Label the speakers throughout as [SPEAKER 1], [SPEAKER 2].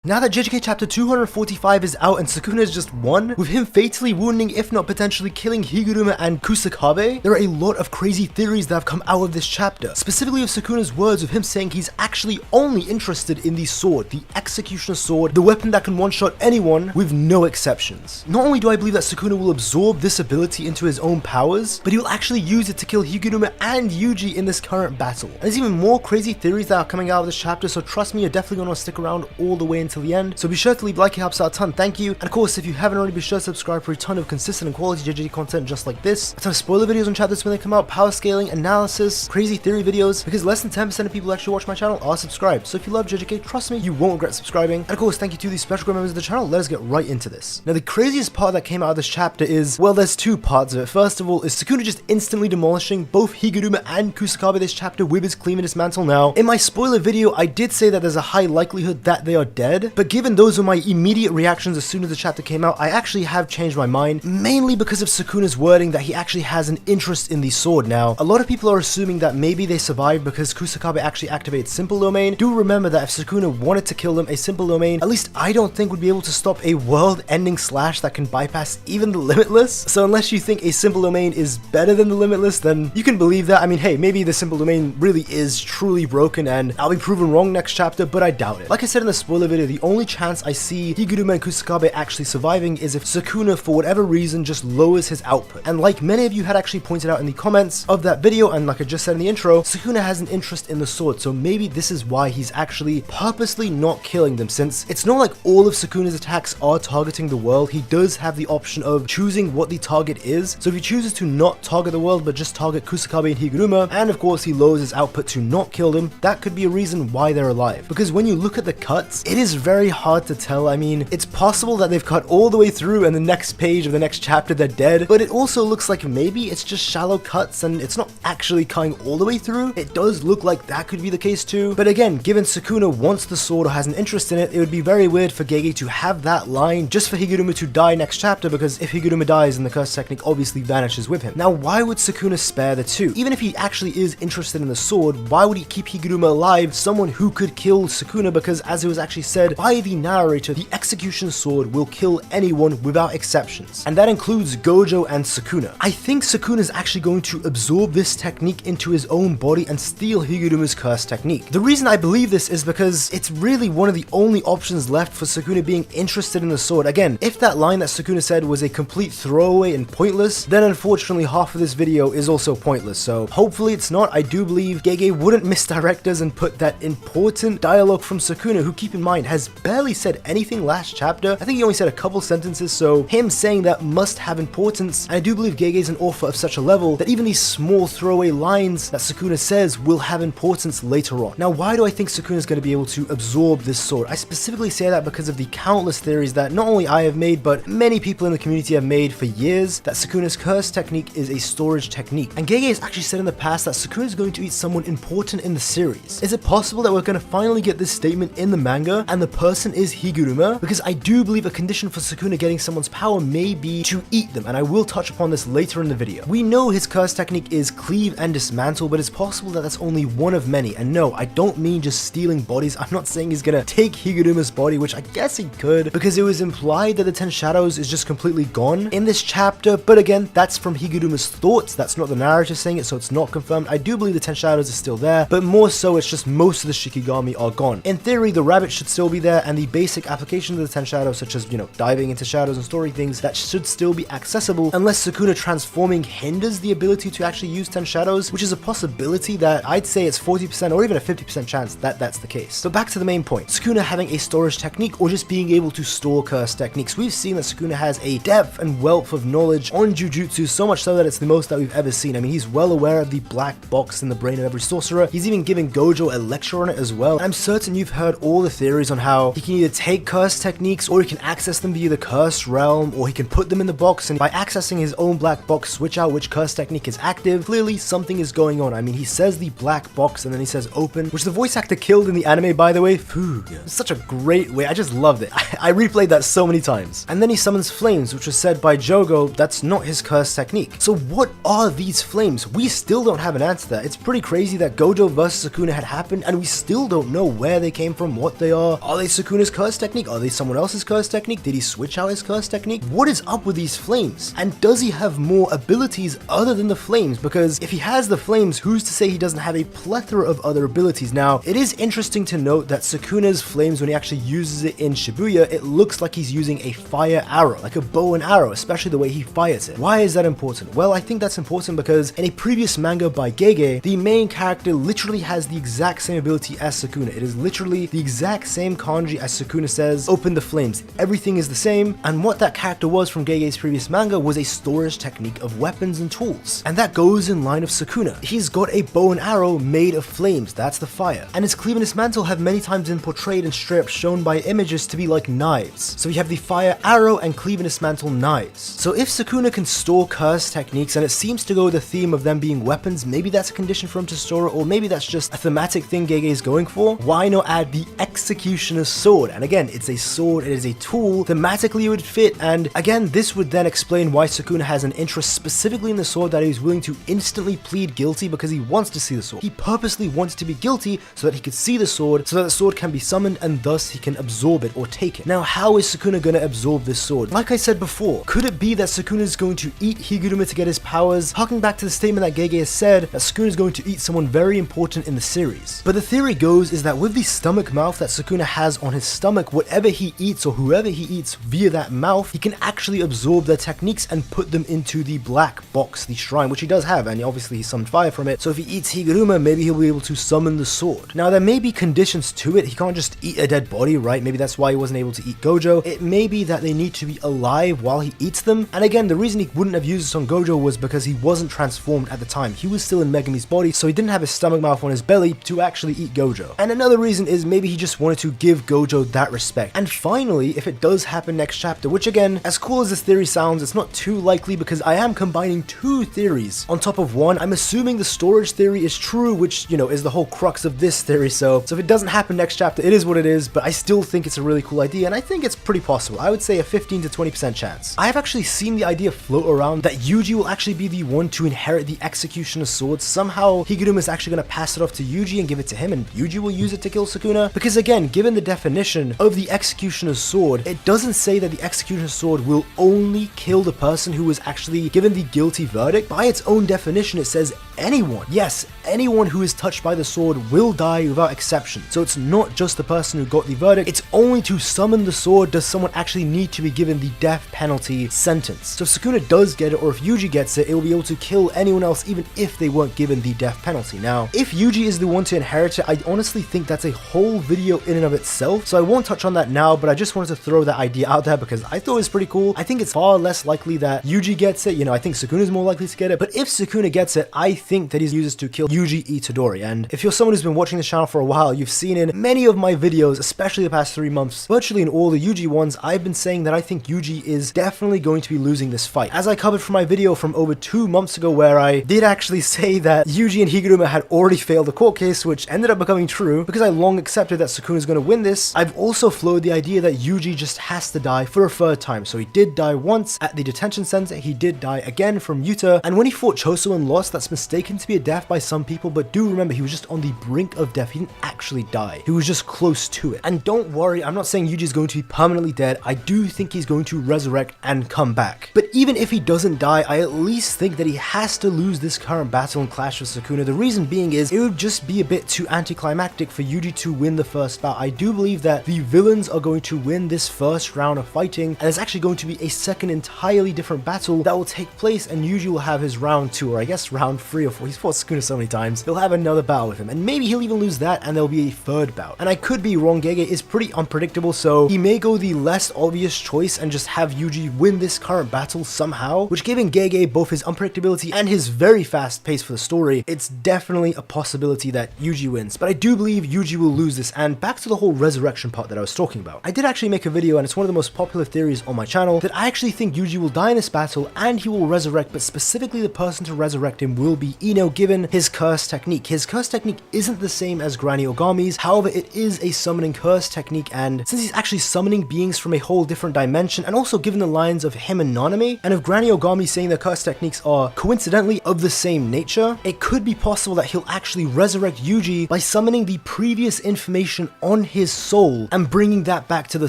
[SPEAKER 1] Now that JJK chapter 245 is out and Sukuna is just won, with him fatally wounding if not potentially killing Higuruma and Kusakabe, there are a lot of crazy theories that have come out of this chapter, specifically of Sukuna's words of him saying he's actually only interested in the sword, the executioner sword, the weapon that can one-shot anyone with no exceptions. Not only do I believe that Sukuna will absorb this ability into his own powers, but he will actually use it to kill Higuruma and Yuji in this current battle. And there's even more crazy theories that are coming out of this chapter, so trust me, you're definitely going to want to stick around all the way until the end. So be sure to leave a like, it helps out a ton, thank you. And of course, if you haven't already, be sure to subscribe for a ton of consistent and quality JJK content just like this. A ton of spoiler videos on chapters when they come out, power scaling, analysis, crazy theory videos, because less than 10% of people who actually watch my channel are subscribed. So if you love JJK, trust me, you won't regret subscribing. And of course, thank you to these special members of the channel. Let us get right into this. Now, the craziest part that came out of this chapter is, well, there's two parts of it. First of all, is Sukuna just instantly demolishing both Higuruma and Kusakabe this chapter with his clean and dismantle. Now, in my spoiler video, I did say that there's a high likelihood that they are dead, but given those were my immediate reactions as soon as the chapter came out, I actually have changed my mind, mainly because of Sukuna's wording that he actually has an interest in the sword. Now, a lot of people are assuming that maybe they survived because Kusakabe actually activated simple domain. Do remember that if Sukuna wanted to kill them, a simple domain, at least I don't think would be able to stop a world-ending slash that can bypass even the Limitless. So unless you think a simple domain is better than the Limitless, then you can believe that. I mean, hey, maybe the simple domain really is truly broken and I'll be proven wrong next chapter, but I doubt it. Like I said in the spoiler video, the only chance I see Higuruma and Kusakabe actually surviving is if Sukuna, for whatever reason, just lowers his output. And like many of you had actually pointed out in the comments of that video, and like I just said in the intro, Sukuna has an interest in the sword, so maybe this is why he's actually purposely not killing them, since it's not like all of Sukuna's attacks are targeting the world. He does have the option of choosing what the target is, so if he chooses to not target the world but just target Kusakabe and Higuruma, and of course he lowers his output to not kill them, that could be a reason why they're alive. Because when you look at the cuts, it is very hard to tell. I mean, it's possible that they've cut all the way through and the next page of the next chapter they're dead, but it also looks like maybe it's just shallow cuts and it's not actually cutting all the way through. It does look like that could be the case too, but again, given Sukuna wants the sword or has an interest in it, it would be very weird for GEGE to have that line just for Higuruma to die next chapter, because if Higuruma dies, then the curse technique obviously vanishes with him. Now, why would Sukuna spare the two? Even if he actually is interested in the sword, why would he keep Higuruma alive, someone who could kill Sukuna? Because as it was actually said by the narrator, the execution sword will kill anyone without exceptions, and that includes Gojo and Sukuna. I think Sukuna is actually going to absorb this technique into his own body and steal Higuruma's curse technique. The reason I believe this is because it's really one of the only options left for Sukuna being interested in the sword. Again, if that line that Sukuna said was a complete throwaway and pointless, then unfortunately half of this video is also pointless, so hopefully it's not. I do believe GEGE wouldn't misdirect us and put that important dialogue from Sukuna, who, keep in mind, has barely said anything last chapter. I think he only said a couple sentences, so him saying that must have importance. And I do believe GEGE is an author of such a level that even these small throwaway lines that Sukuna says will have importance later on. Now, why do I think Sukuna is going to be able to absorb this sword? I specifically say that because of the countless theories that not only I have made, but many people in the community have made for years, that Sukuna's curse technique is a storage technique. And GEGE has actually said in the past that Sukuna is going to eat someone important in the series. Is it possible that we're going to finally get this statement in the manga and the person is Higuruma? Because I do believe a condition for Sukuna getting someone's power may be to eat them, and I will touch upon this later in the video. We know his curse technique is cleave and dismantle, but it's possible that that's only one of many. And no, I don't mean just stealing bodies. I'm not saying he's gonna take Higuruma's body, which I guess he could, because it was implied that the 10 Shadows is just completely gone in this chapter, but again, that's from Higuruma's thoughts. That's not the narrator saying it, so it's not confirmed. I do believe the 10 Shadows is still there, but more so it's just most of the Shikigami are gone. In theory, the rabbit should still be there, and the basic application of the 10 Shadows, such as, you know, diving into shadows and storing things, that should still be accessible, unless Sukuna transforming hinders the ability to actually use 10 Shadows, which is a possibility that I'd say it's 40% or even a 50% chance that that's the case. But back to the main point, Sukuna having a storage technique or just being able to store curse techniques. We've seen that Sukuna has a depth and wealth of knowledge on Jujutsu, so much so that it's the most that we've ever seen. I mean, he's well aware of the black box in the brain of every sorcerer. He's even giving Gojo a lecture on it as well. And I'm certain you've heard all the theories on how he can either take curse techniques or he can access them via the cursed realm, or he can put them in the box and by accessing his own black box switch out which curse technique is active. Clearly something is going on. I mean, he says the black box and then he says open, which the voice actor killed in the anime, by the way. Phew, it's such a great way. I just loved it. I replayed that so many times. And then he summons flames, which was said by Jogo that's not his curse technique. So what are these flames? We still don't have an answer to that. It's pretty crazy that Gojo versus Sukuna had happened and we still don't know where they came from, what they are Are they Sukuna's curse technique? Are they someone else's curse technique? Did he switch out his curse technique? What is up with these flames? And does he have more abilities other than the flames? Because if he has the flames, who's to say he doesn't have a plethora of other abilities? Now, it is interesting to note that Sukuna's flames, when he actually uses it in Shibuya, it looks like he's using a fire arrow, like a bow and arrow, especially the way he fires it. Why is that important? Well, I think that's important because in a previous manga by GEGE, the main character literally has the exact same ability as Sukuna. It is literally the exact same kanji as Sukuna says, open the flames. Everything is the same, and what that character was from GEGE's previous manga was a storage technique of weapons and tools. And that goes in line of Sukuna. He's got a bow and arrow made of flames, that's the fire. And his cleave and his mantle have many times been portrayed and straight up shown by images to be like knives. So we have the fire arrow and cleave and his mantle knives. So if Sukuna can store curse techniques, and it seems to go with the theme of them being weapons, maybe that's a condition for him to store it, or maybe that's just a thematic thing GEGE is going for. Why not add the executioner's sword? And again, it's a sword, it is a tool, thematically it would fit, and again, this would then explain why Sukuna has an interest specifically in the sword, that he's willing to instantly plead guilty because he wants to see the sword. He purposely wants to be guilty so that he could see the sword, so that the sword can be summoned and thus he can absorb it or take it. Now, how is Sukuna going to absorb this sword? Like I said before, could it be that Sukuna is going to eat Higuruma to get his powers? Harking back to the statement that GEGE has said, that Sukuna is going to eat someone very important in the series. But the theory goes is that with the stomach mouth that Sukuna has on his stomach, whatever he eats or whoever he eats via that mouth, he can actually absorb their techniques and put them into the black box, the shrine, which he does have, and obviously he summoned fire from it. So if he eats Higuruma, maybe he'll be able to summon the sword. Now, there may be conditions to it. He can't just eat a dead body, right? Maybe that's why he wasn't able to eat Gojo. It may be that they need to be alive while he eats them. And again, the reason he wouldn't have used this on Gojo was because he wasn't transformed at the time. He was still in Megami's body, so he didn't have his stomach mouth on his belly to actually eat Gojo. And another reason is maybe he just wanted to give Gojo that respect. And finally, if it does happen next chapter, which again, as cool as this theory sounds, it's not too likely because I am combining two theories on top of one. I'm assuming the storage theory is true, which, you know, is the whole crux of this theory. So if it doesn't happen next chapter, it is what it is, but I still think it's a really cool idea, and I think it's pretty possible. I would say a 15 to 20% chance. I have actually seen the idea float around that Yuji will actually be the one to inherit the Executioner's sword. Somehow Higuruma is actually going to pass it off to Yuji and give it to him, and Yuji will use it to kill Sukuna. Because again, given the definition of the Executioner's sword, it doesn't say that the Executioner's sword will only kill the person who was actually given the guilty verdict. By its own definition, it says anyone. Yes, anyone who is touched by the sword will die without exception. So it's not just the person who got the verdict, it's only to summon the sword does someone actually need to be given the death penalty sentence. So if Sukuna does get it, or if Yuji gets it, it will be able to kill anyone else even if they weren't given the death penalty. Now, if Yuji is the one to inherit it, I honestly think that's a whole video in and of itself, so I won't touch on that now, but I just wanted to throw that idea out there because I thought it was pretty cool. I think it's far less likely that Yuji gets it, you know, I think Sukuna is more likely to get it, but if Sukuna gets it, I think that he uses to kill Yuji Itadori. And if you're someone who's been watching this channel for a while, you've seen in many of my videos, especially the past 3 months, virtually in all the Yuji ones, I've been saying that I think Yuji is definitely going to be losing this fight. As I covered from my video from over 2 months ago where I did actually say that Yuji and Higuruma had already failed the court case, which ended up becoming true because I long accepted that Sukuna is going to win this. I've also floated the idea that Yuji just has to die for a third time. So he did die once at the detention center, he did die again from Yuta, and when he fought Choso and lost, that's mistaken to be a death by some people, but do remember he was just on the brink of death. He didn't actually die, he was just close to it. And don't worry, I'm not saying Yuji is going to be permanently dead. I do think he's going to resurrect and come back, but even if he doesn't die, I at least think that he has to lose this current battle and clash with Sukuna. The reason being is it would just be a bit too anticlimactic for Yuji to win the first bout. I do believe that the villains are going to win this first round of fighting, and it's actually going to be a second entirely different battle that will take place, and Yuji will have his round 2, or I guess round 3 or 4. He's fought Sukuna so many times. He'll have another battle with him, and maybe he'll even lose that, and there'll be a third bout. And I could be wrong. GEGE is pretty unpredictable, so he may go the less obvious choice and just have Yuji win this current battle somehow, which, giving GEGE both his unpredictability and his very fast pace for the story, it's definitely a possibility that Yuji wins. But I do believe Yuji will lose this. And back to the whole resurrection part that I was talking about, I did actually make a video, and it's one of the most popular theories on my channel, that I actually think Yuji will die in this battle and he will resurrect, but specifically the person to resurrect him will be Ino, given his curse technique. His curse technique isn't the same as Granny Ogami's, however it is a summoning curse technique, and since he's actually summoning beings from a whole different dimension, and also given the lines of him and Naname, Ogame, and if Granny Ogami saying their curse techniques are coincidentally of the same nature, it could be possible that he'll actually resurrect Yuji by summoning the previous information on his soul and bringing that back to the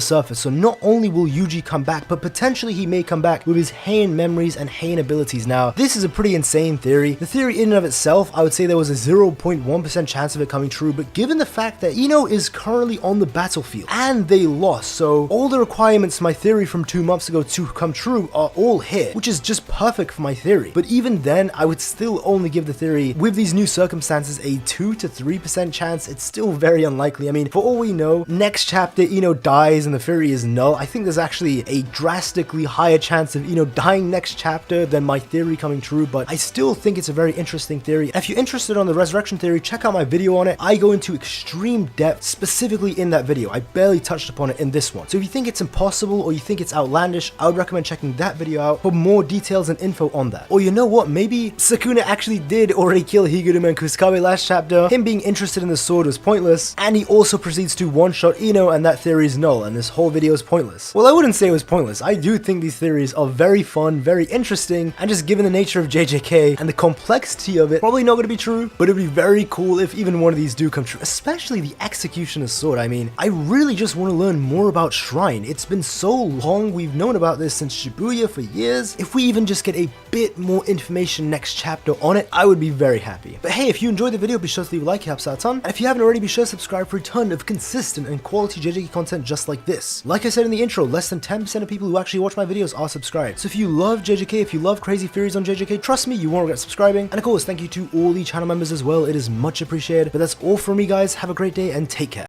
[SPEAKER 1] surface. So not only will Yuji come back, but potentially he may come back with his Heian memories and Heian abilities. Now, this is a pretty insane theory. The theory in and of itself, I would say there was a 0.1% chance of it coming true, but given the fact that Ino is currently on the battlefield and they lost, so all the requirements my theory from 2 months ago to come true are all here, which is just perfect for my theory. But even then, I would still only give the theory with these new circumstances a 2 to 3% chance. It's still very unlikely. I mean, for all we know, next chapter Ino dies and the theory is null. I think there's actually a drastically higher chance of Ino dying next chapter than my theory coming true, but I still think it's a very interesting theory. If you're interested on the resurrection theory, check out my video on it. I go into extreme depth specifically in that video. I barely touched upon it in this one. So if you think it's impossible or you think it's outlandish, I would recommend checking that video out for more details and info on that. Or you know what, maybe Sukuna actually did already kill Higuruma and Kusakabe last chapter, him being interested in the sword was pointless, and he also proceeds to one-shot Ino and that theory is null and this whole video is pointless. Well, I wouldn't say it was pointless. I do think these theories are very fun, very interesting, and just given the nature of JJK and the complexity of it, probably not going to be true, but it'd be very cool if even one of these do come true, especially the Executioner's sword. I mean, I really just want to learn more about Shrine. It's been so long, we've known about this since Shibuya for years. If we even just get a bit more information next chapter on it, I would be very happy. But hey, if you enjoyed the video, be sure to leave a like, it helps out a ton. And if you haven't already, be sure to subscribe for a ton of consistent and quality JJK content just like this. Like I said in the intro, less than 10% of people who actually watch my videos are subscribed. So if you love JJK, if you love crazy theories on JJK, trust me, you won't regret subscribing. And of course, thank you to all the channel members as well. It is much appreciated. But that's all from me, guys. Have a great day and take care.